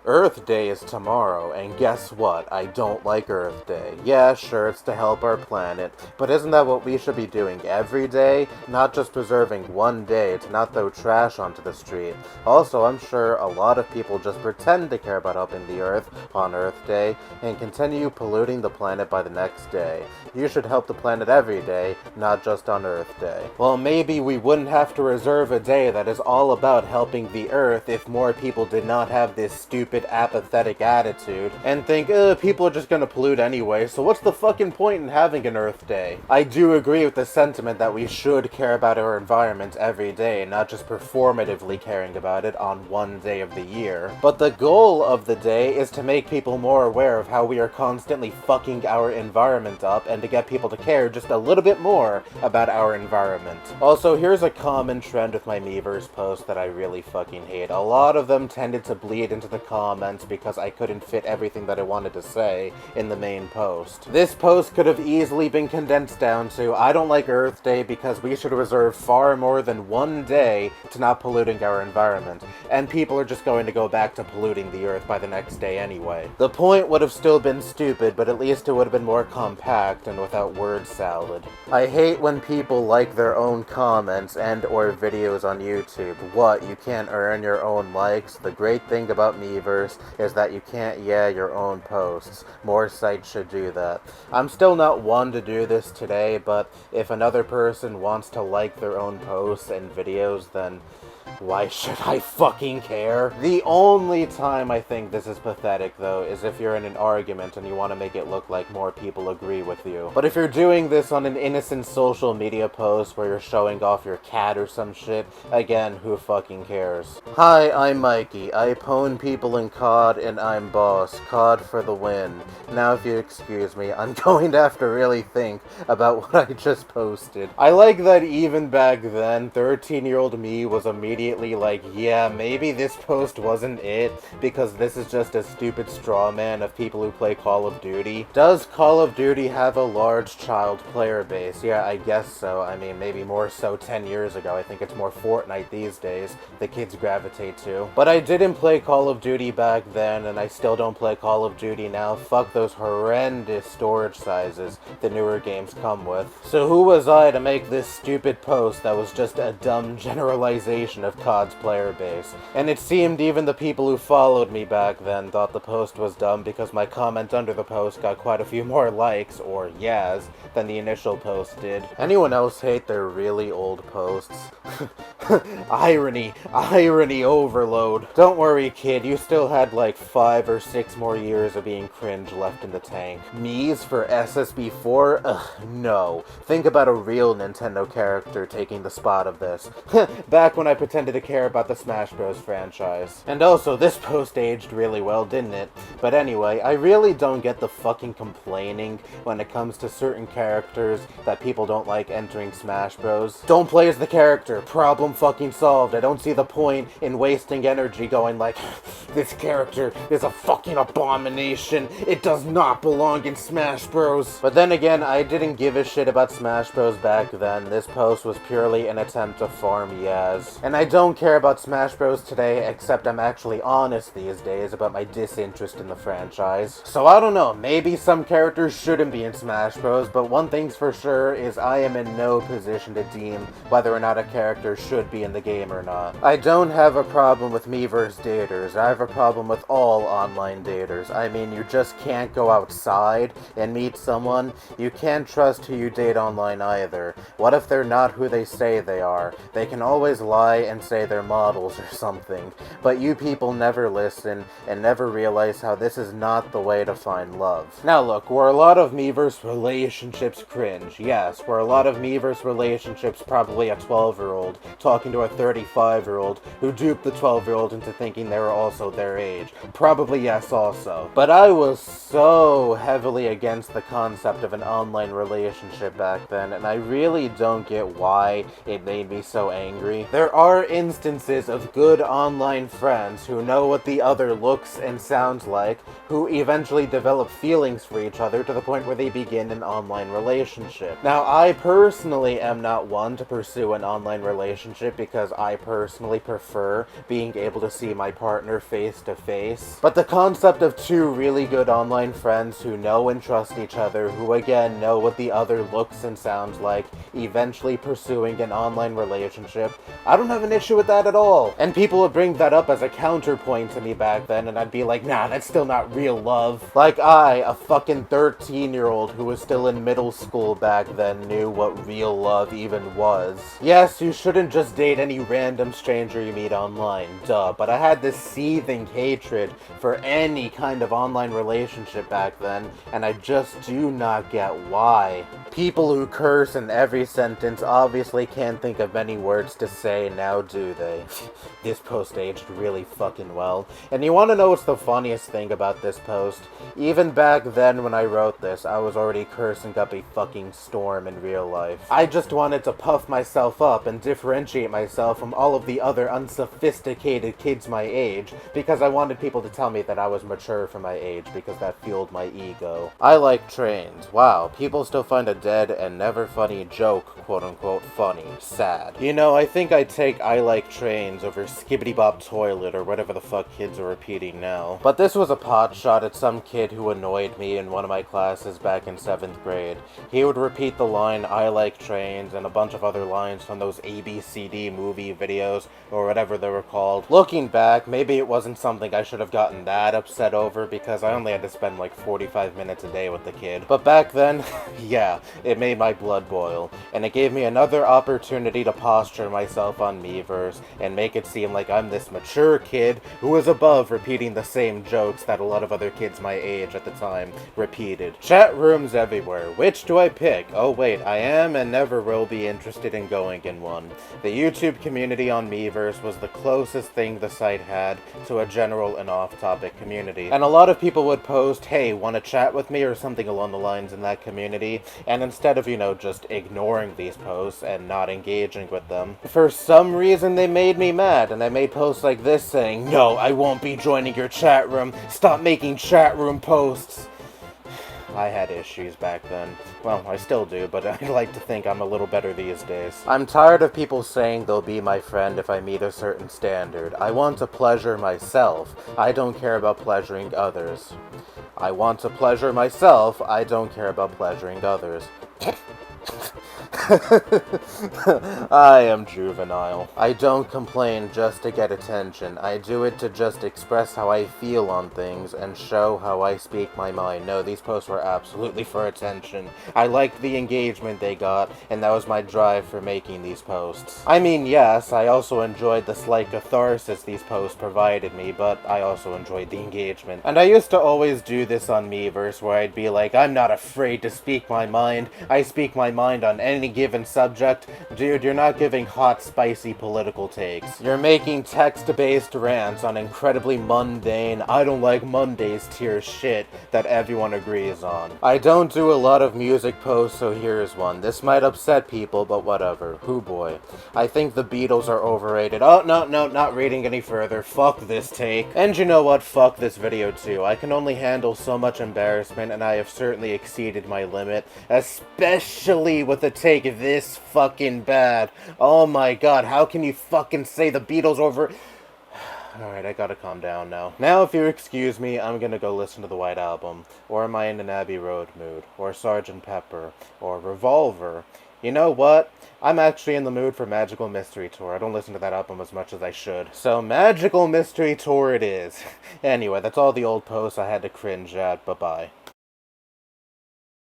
Earth Day is tomorrow, and guess what? I don't like Earth Day. Yeah, sure, it's to help our planet, but isn't that what we should be doing every day? Not just preserving one day to not throw trash onto the street. Also, I'm sure a lot of people just pretend to care about helping the Earth on Earth Day, and continue polluting the planet by the next day. You should help the planet every day, not just on Earth Day. Well, maybe we wouldn't have to reserve a day that is all about helping the Earth if more people did not have this stupid apathetic attitude and think, people are just gonna pollute anyway, so what's the fucking point in having an Earth Day? I do agree with the sentiment that we should care about our environment every day, not just performatively caring about it on one day of the year. But the goal of the day is to make people more aware of how we are constantly fucking our environment up and to get people to care just a little bit more about our environment. Also, here's a common trend with my Miiverse posts that I really fucking hate. A lot of them tended to bleed into the comments because I couldn't fit everything that I wanted to say in the main post. This post could have easily been condensed down to, I don't like Earth Day because we should reserve far more than one day to not polluting our environment, and people are just going to go back to polluting the Earth by the next day anyway. The point would have still been stupid, but at least it would have been more compact and without word salad. I hate when people like their own comments and or videos on YouTube. What, you can't earn your own likes? The great thing about Miiverse is that you can't your own posts. More sites should do that. I'm still not one to do this today, but if another person wants to like their own posts and videos, then why should I fucking care? The only time I think this is pathetic, though, is if you're in an argument and you want to make it look like more people agree with you. But if you're doing this on an innocent social media post where you're showing off your cat or some shit, again, who fucking cares? Hi, I'm Mikey. I pwn people in COD and I'm boss. COD for the win. Now if you excuse me, I'm going to have to really think about what I just posted. I like that even back then, 13-year-old me was immediately like, yeah, maybe this post wasn't it, because this is just a stupid straw man of people who play Call of Duty. Does Call of Duty have a large child player base? Yeah, I guess so. I mean, maybe more so 10 years ago. I think it's more Fortnite these days the kids gravitate to. But I didn't play Call of Duty back then, and I still don't play Call of Duty now. Fuck those horrendous storage sizes the newer games come with. So who was I to make this stupid post that was just a dumb generalization of COD's player base? And it seemed even the people who followed me back then thought the post was dumb because my comment under the post got quite a few more likes, or yeahs, than the initial post did. Anyone else hate their really old posts? Irony overload. Don't worry, kid, you still had like 5 or 6 more years of being cringe left in the tank. Mies for SSB4? Ugh, no. Think about a real Nintendo character taking the spot of this. Back when I pretended to care about the Smash Bros. Franchise. And also, this post aged really well, didn't it? But anyway, I really don't get the fucking complaining when it comes to certain characters that people don't like entering Smash Bros. Don't play as the character. Problem fucking solved. I don't see the point in wasting energy going like, this character is a fucking abomination. It does not belong in Smash Bros. But then again, I didn't give a shit about Smash Bros. Back then. This post was purely an attempt to farm Yaz. And I don't care about Smash Bros. Today, except I'm actually honest these days about my disinterest in the franchise. So I don't know, maybe some characters shouldn't be in Smash Bros., but one thing's for sure is I am in no position to deem whether or not a character should be in the game or not. I don't have a problem with Miiverse daters. I have a problem with all online daters. I mean, you just can't go outside and meet someone. You can't trust who you date online either. What if they're not who they say they are? They can always lie and say they're models or something. But you people never listen and never realize how this is not the way to find love. Now look, were a lot of Miiverse relationships cringe? Yes. Were a lot of Miiverse relationships probably a 12-year-old talking to a 35-year-old who duped the 12-year-old into thinking they were also their age? Probably yes also. But I was so heavily against the concept of an online relationship back then, and I really don't get why it made me so angry. There are instances of good online friends who know what the other looks and sounds like, who eventually develop feelings for each other to the point where they begin an online relationship. Now, I personally am not one to pursue an online relationship because I personally prefer being able to see my partner face to face. But the concept of two really good online friends who know and trust each other, who again know what the other looks and sounds like, eventually pursuing an online relationship, I don't have an issue with that at all. And people would bring that up as a counterpoint to me back then, and I'd be like, nah, that's still not real love. Like a fucking 13-year-old who was still in middle school back then, knew what real love even was. Yes, you shouldn't just date any random stranger you meet online, duh, but I had this seething hatred for any kind of online relationship back then, and I just do not get why. People who curse in every sentence obviously can't think of many words to say, now do they? This post aged really fucking well. And you wanna know what's the funniest thing about this post? Even back then when I wrote this, I was already cursing up a fucking storm in real life. I just wanted to puff myself up and differentiate myself from all of the other unsophisticated kids my age, because I wanted people to tell me that I was mature for my age, because that fueled my ego. I like trains. Wow, people still find a dead and never funny joke, quote-unquote, funny. Sad. You know, I think I'd take I like trains over skibbity bop toilet or whatever the fuck kids are repeating now. But this was a pot shot at some kid who annoyed me in one of my classes back in 7th grade. He would repeat the line, I like trains, and a bunch of other lines from those ABCD movie videos, or whatever they were called. Looking back, maybe it wasn't something I should have gotten that upset over, because I only had to spend like 45 minutes a day with the kid. But back then, yeah, it made my blood boil, and it gave me another opportunity to posture myself on Miiverse and make it seem like I'm this mature kid who is above repeating the same jokes that a lot of other kids my age at the time repeated. Chat rooms everywhere. Which do I pick? Oh wait, I am and never will be interested in going in one. The YouTube community on Miiverse was the closest thing the site had to a general and off-topic community. And a lot of people would post, hey, wanna chat with me, or something along the lines in that community, and instead of, just ignoring these posts and not engaging with them, for some reason they made me mad, and I made posts like this saying, no, I won't be joining your chat room, stop making chat room posts. I had issues back then. Well, I still do, but I like to think I'm a little better these days. I'm tired of people saying they'll be my friend if I meet a certain standard. I want to pleasure myself. I don't care about pleasuring others. I want to pleasure myself. I don't care about pleasuring others. I am juvenile. I don't complain just to get attention. I do it to just express how I feel on things and show how I speak my mind. No, these posts were absolutely for attention. I liked the engagement they got, and that was my drive for making these posts. I mean, yes, I also enjoyed the slight catharsis these posts provided me, but I also enjoyed the engagement. And I used to always do this on Miiverse, where I'd be like, I'm not afraid to speak my mind. I speak my mind on any given subject. Dude, you're not giving hot, spicy political takes. You're making text-based rants on incredibly mundane, I don't like Mondays tier shit that everyone agrees on. I don't do a lot of music posts, so here's one. This might upset people, but whatever. Hoo boy. I think the Beatles are overrated. Oh, no, not reading any further. Fuck this take. And you know what? Fuck this video too. I can only handle so much embarrassment, and I have certainly exceeded my limit, especially with a take this fucking bad. Oh my god, how can you fucking say the Beatles over... Alright, I gotta calm down now. Now, if you excuse me, I'm gonna go listen to the White Album. Or am I in an Abbey Road mood? Or Sgt. Pepper? Or Revolver? You know what? I'm actually in the mood for Magical Mystery Tour. I don't listen to that album as much as I should. So, Magical Mystery Tour it is. Anyway, that's all the old posts I had to cringe at. Bye-bye.